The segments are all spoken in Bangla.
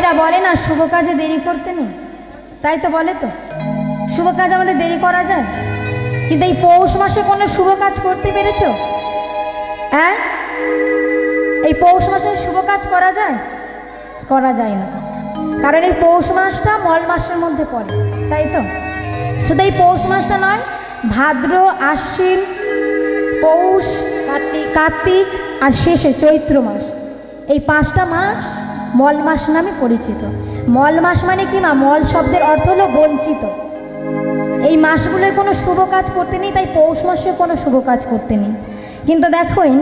মেয়েরা বলে না শুভ কাজে দেরি করতে নেই, তাই তো বলে তো শুভ কাজ আমাদের দেরি করা যায়, কিন্তু এই পৌষ মাসে কোনো শুভ কাজ করতে পেরেছ? হ্যাঁ, এই পৌষ মাসে শুভ কাজ করা যায়? করা যায় না, কারণ এই পৌষ মাসটা মল মাসের মধ্যে পড়ে, তাই তো? শুধু এই পৌষ মাসটা নয়, ভাদ্র, আশ্বিন, পৌষ, কার্তিক আর শেষে চৈত্র মাস, এই 5টা মাস মল মাস নামে পরিচিত। মল মাস মানে কি মা? মল শব্দের অর্থ হলো বঞ্চিত। এই মাসগুলোয় কোনো শুভ কাজ করতে নেই, তাই পৌষ মাসে কোনো শুভ কাজ করতে নেই। কিন্তু দেখুন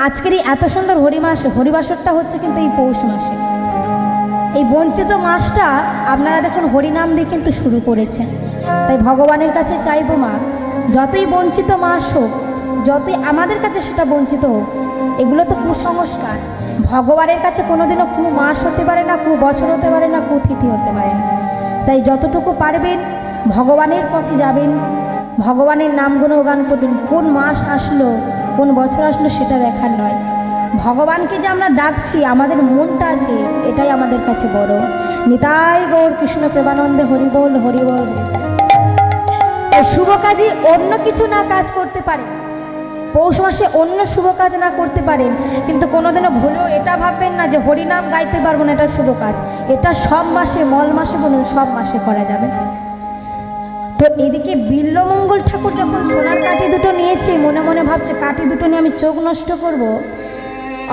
আজকের এই এত সুন্দর হরিবাসরটা হচ্ছে কিন্তু এই পৌষ মাসে। এই বঞ্চিত মাসটা আপনারা দেখুন হরিনাম দিয়ে কিন্তু শুরু করেছেন। তাই ভগবানের কাছে চাইবো মা, যতই বঞ্চিত মাস হোক, যতই আমাদের কাছে সেটা বঞ্চিত হোক, এগুলো তো কুসংস্কার। ভগবানের কাছে কোনোদিনও কু মাস হতে পারে না, কু বছর হতে পারে না, কু তিথি হতে পারে না। তাই যতটুকু পারবেন ভগবানের পথে যাবেন, ভগবানের নাম গুণগান করবেন। কোন মাস আসলো, কোন বছর আসলো সেটা দেখার নয়, ভগবানকে যে আমরা ডাকছি, আমাদের মনটা আছে, এটাই আমাদের কাছে বড়। নিতাই গৌর কৃষ্ণ প্রেমানন্দে হরিবোল হরিবোল। শুভ কাজে অন্য কিছু না কাজ করতে পারেন, পৌষ মাসে অন্য শুভ কাজ না করতে পারেন, কিন্তু কোনোদিনও ভুলেও এটা ভাববেন না যে হরিনাম গাইতে পারবো না, এটা শুভ কাজ। এটা সব মাসে, মল মাসে বলুন, সব মাসে করা যাবে। তো এদিকে বিল্বমঙ্গল ঠাকুর যখন সোনার কাঠি দুটো নিয়েছে, মনে মনে ভাবছে কাঠি দুটো নিয়ে আমি চোখ নষ্ট করব।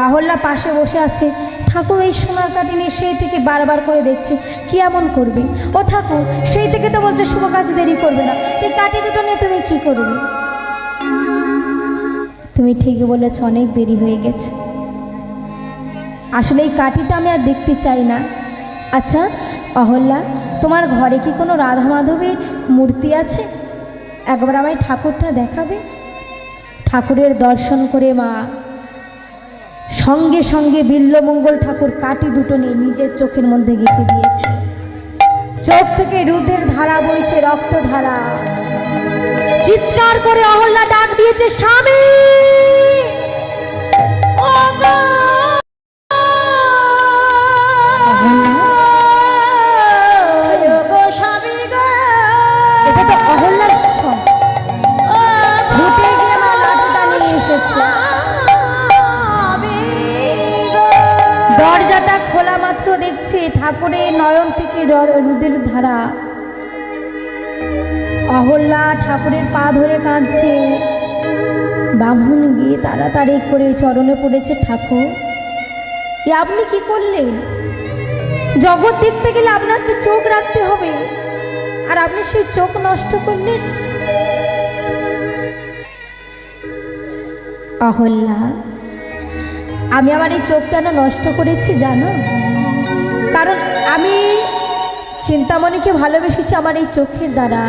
অহল্যা পাশে বসে আছে, ঠাকুর এই সোনার কাঠি নিয়ে সেই থেকে বারবার করে দেখছে কি এমন করবে। ও ঠাকুর, সেই থেকে তো বলছে শুভ কাজ দেরি করবে না, এই কাঠি দুটো নিয়ে তুমি কি করবে? তুমি ঠিকই বলেছ, অনেক দেরি হয়ে গেছে। আসলে এই কাঠিটা আমি আর দেখতে চাই না। আচ্ছা অহল্যা, তোমার ঘরে কি কোনো রাধা মাধবীর মূর্তি আছে? একবার আমায় ঠাকুরটা দেখাবে? ঠাকুরের দর্শন করে মা সঙ্গে সঙ্গে বিল্বমঙ্গল ঠাকুর কাঠি দুটো নিয়ে নিজের চোখের মধ্যে গেঁথে দিয়েছে। চোখ থেকে রুদের ধারা বইছে, রক্ত ধারা। চিৎকার করে অহল্যা ডাক দিয়েছে, স্বামী দরজাটা খোলা মাত্র দেখছে ঠাকুরের নয়ন থেকে রুদের ধারা। অহল্যা ঠাকুরের পা ধরে কাঁদছে। ব্রাহ্মণ গিয়ে তাড়াতাড়ি করে চরণে পড়েছে, ঠাকুর এ আপনি কি করলেন? জগৎ দেখতে গেলে আপনাকে চোখ রাখতে হবে, আর আপনি সেই চোখ নষ্ট করলেন। অহল্যা, আমি আমার এই চোখ কেন নষ্ট করেছি জানো? কারণ আমি চিন্তামণিকে ভালোবেসেছি আমার এই চোখের দ্বারা।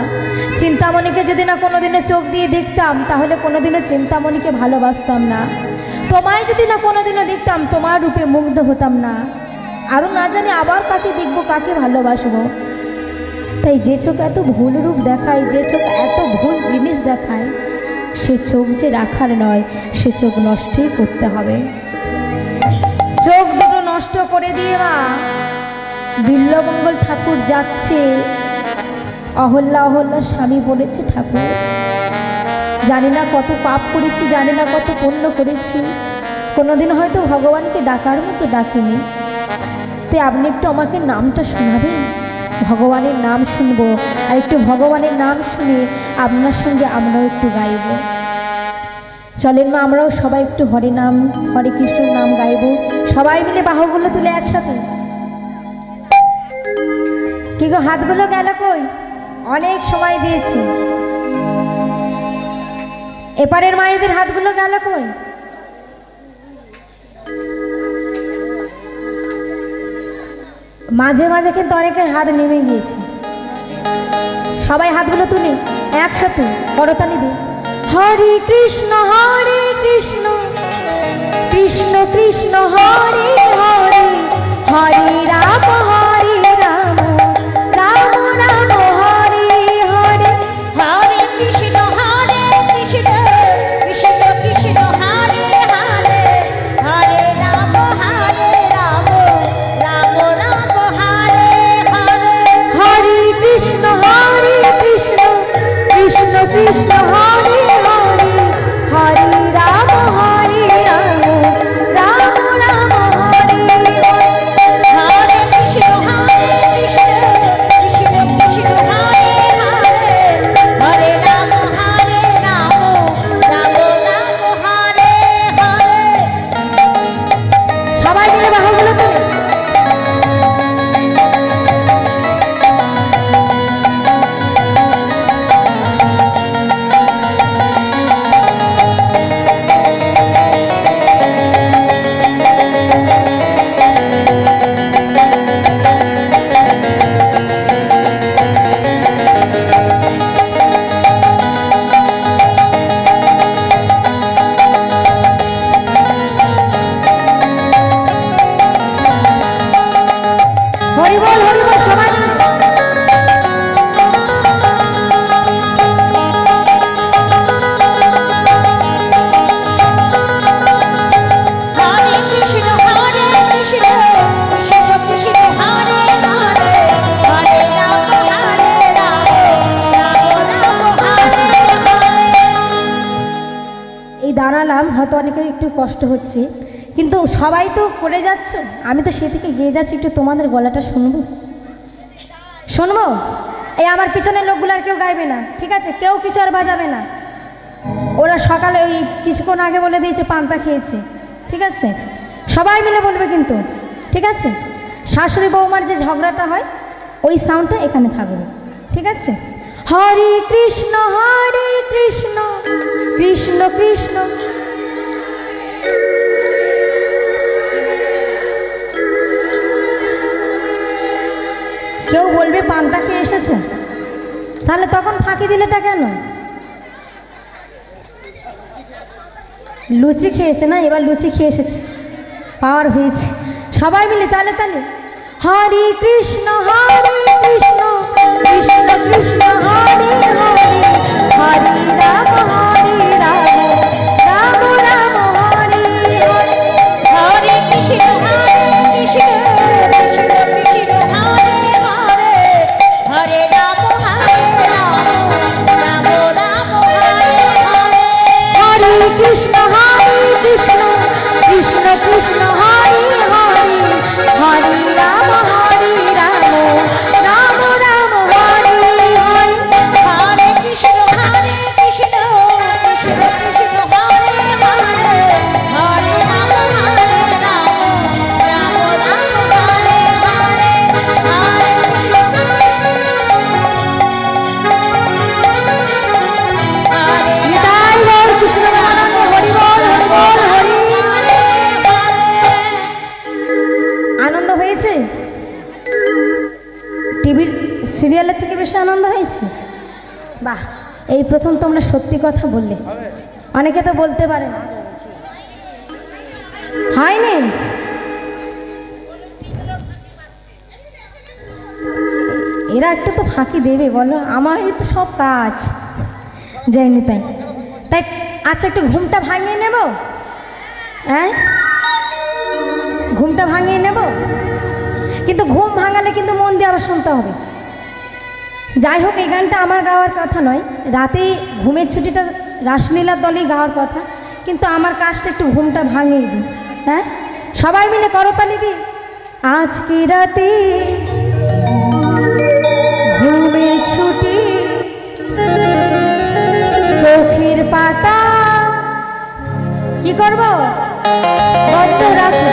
চিন্তামণিকে যদি না কোনোদিনও চোখ দিয়ে দেখতাম, তাহলে কোনোদিনও চিন্তামণিকে ভালোবাসতাম না। তোমায় যদি না কোনোদিনও দেখতাম, তোমার রূপে মুগ্ধ হতাম না। আরও না জানি আবার কাকে দেখবো, কাকে ভালোবাসবো। তাই যে চোখ এত ভুল রূপ দেখায়, যে চোখ এত ভুল জিনিস দেখায়, সে চোখ যে রাখার নয়, সে চোখ নষ্টই করতে হবে। চোখ দুটো নষ্ট করে দিয়ে মা বিল্বমঙ্গল ঠাকুর যাচ্ছে। অহল্যার স্বামী বলেছে, ঠাকুর জানি না কত পাপ করেছি, জানি না কত পুণ্য করেছি, কোনোদিন হয়তো ভগবানকে ডাকার মতো ডাকিনি। তাই আপনি একটু আমাকে নামটা শোনাবেন? ভগবানের নাম শুনবো, আর একটু ভগবানের নাম শুনে আপনার সঙ্গে আমরাও একটু গাইব। চলেন মা, আমরাও সবাই একটু হরে নাম, হরে কৃষ্ণর নাম গাইব। সবাই মিলে বাহুগুলো তুলে একসাথে। কি গো, হাতগুলো গেল কই? অনেক সময় দিয়েছি। এপারের মায়েদের হাতগুলো গেল কই? মাঝে মাঝে কিন্তু অনেকের হাত নেমে গিয়েছে। সবাই হাতগুলো তুলি একসাথে করতালি দিই। হরে কৃষ্ণ কৃষ্ণ কৃষ্ণ হরে হরে, হরে রাম হরে রাম, রাম রাম হরে হরে, হরে কৃষ্ণ কৃষ্ণ কৃষ্ণ হরে হরে, হরে রাম রাম, রাম রাম হরে। হরি বল সবাই। দাঁড়ালাম, হয়তো অনেকের একটু কষ্ট হচ্ছে, কিন্তু সবাই তো করে যাচ্ছ, আমি তো সে থেকে গিয়ে যাচ্ছি, একটু তোমাদের গলাটা শুনবো। এই আমার পিছনের লোকগুলো আর কেউ গাইবে না, ঠিক আছে? কেউ কিছু আর বাজাবে না। ওরা সকালে ওই কিছুক্ষণ আগে বলে দিয়েছে পান্তা খেয়েছে, ঠিক আছে? সবাই মিলে বলবে কিন্তু, ঠিক আছে? শাশুড়ি বৌমার যে ঝগড়াটা হয় ওই সাউন্ডটা এখানে থাকবে, ঠিক আছে? হরে কৃষ্ণ কৃষ্ণ কৃষ্ণ। কেউ বলবে পান্তা খেয়ে এসেছে, তাহলে তখন ফাঁকি দিলেটা কেন? লুচি খেয়েছে না, এবার লুচি খেয়ে এসেছে, পাওয়ার হয়েছে। সবাই মিলে তাহলে হরে কৃষ্ণ কৃষ্ণ কৃষ্ণ হরে হরে, হরে রাম রাম রাম হরে হরে। হরে কৃষ্ণ কৃষ্ণ কৃষ্ণ কৃষ্ণ হরে হরে, হরে রাম রাম রাম হরে হরে। হরে কৃষ্ণ কৃষ্ণ কৃষ্ণ কৃষ্ণ হরে হরে, হরে রাম রাম রাম রাম হরে হরে। হরে কৃষ্ণ কৃষ্ণ কৃষ্ণ কৃষ্ণ হরে হরে, হরে রাম রাম রাম রাম হরে হরে। আনন্দ হয়েছে? টিভির সিরিয়ালের থেকে বেশি আনন্দ হয়েছে? বাহ, এই প্রথম তোমরা সত্যি কথা বললে। অনেকে তো বলতে পারে না, হয়নি। এরা একটু তো ফাঁকি দেবে বলো, আমারই তো সব কাজ যায়নি তাই। আচ্ছা, একটু ঘুমটা ভাঙিয়ে নেব, হ্যাঁ ঘুমটা ভাঙিয়ে নেব, কিন্তু ঘুম ভাঙালে কিন্তু মন দিয়ে আবার শুনতে হবে। যাই হোক, এই গানটা আমার গাওয়ার কথা নয়, রাতে ঘুমের ছুটিটা রাসলীলার দলেই গাওয়ার কথা, কিন্তু আমার কাজটা একটু ঘুমটা ভাঙিয়ে দিই। হ্যাঁ, সবাই মিলে করতালি দিই। আজকে রাতে ঘুমের ছুটি, চোখের পাতা কি করব? বন্ধ রাখো,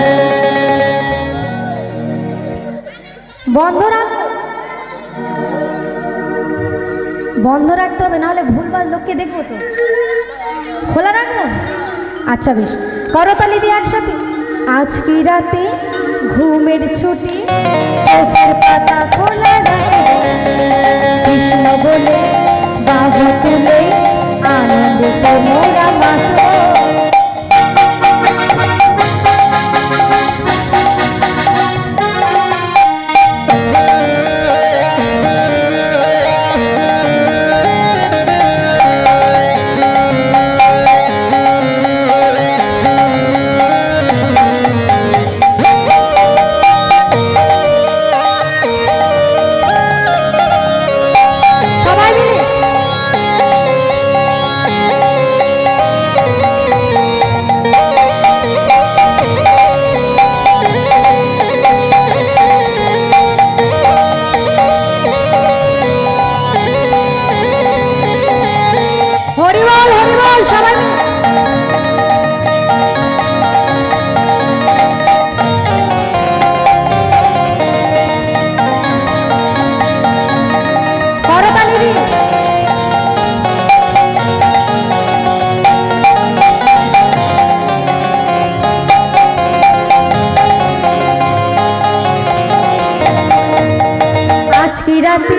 বন্ধ রাখো, বন্ধ রাখতে হবে, নাহলে ভুলভাল লোককে দেখবো তো। খোলা রাখবো? আচ্ছা বেশ, করতালি দিয়ে একসাথে। আজকে রাতে ঘুমের ছুটি, চোখের পাতা খোলা রাখো, কৃষ্ণ বলে বাহু তুলে আনন্দে মোরা মাতো। রাতে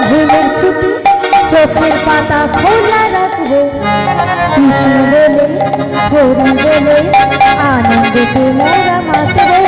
ঘুমের ছুটি, চোখের পাতা খোলা রাখবো, কৃষ্ণ বলে হরি বলে আনন্দে মোরা মাতবো।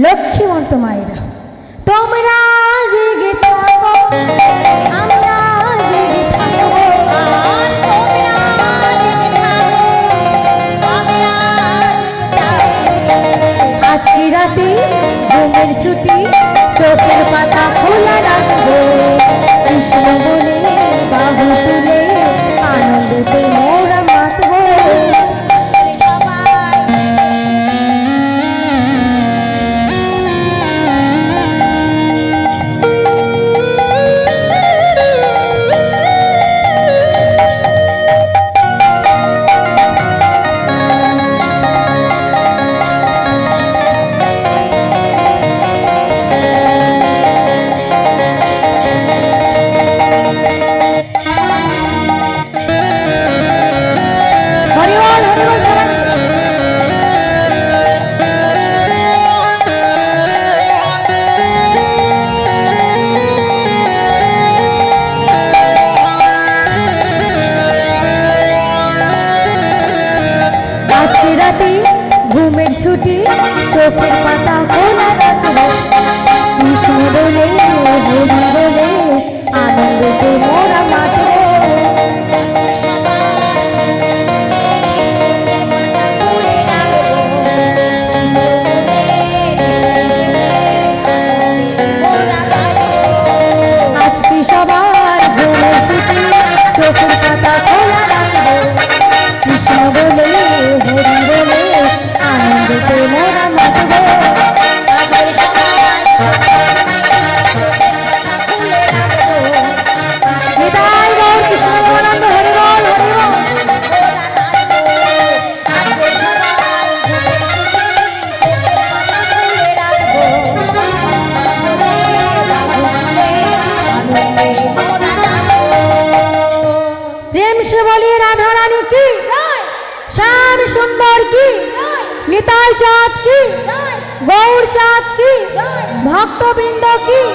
লক্ষ্মীমন্ত মায়েরা, তোমরা জেগে থাকো, আমরা জেগে থাকবো, আর তোমরা জেগে থাকো, আমরা আজকে রাতে ঘুমের ছুটি, চোখের পাতা খোলা রাখবো, কৃষ্ণ বলে বাহু তুলে আনন্দতে মোরা মাতবো। রাতে ঘুমের ছুটি, চোখের পাতা খোলা রাখবো, কৃষ্ণ বলে হরি বলে আনন্দতে মোরা মাতবো। আজকে সবার ঘুমের ছুটি, চোখের পাতা খোলা রাখবো, কৃষ্ণ বলে হরি বলে আনন্দতে মোরা মাতবো। নিতাই গৌর কৃষ্ণ গৌরাঙ্গ, হরি বল হরি বল। প্রেম সে বলিয়ে রাধা রানী কি, শ্যাম সুন্দর কি, নিতাই চাঁদ কি, গৌর চাঁদ কি, ভক্তবৃন্দ কি।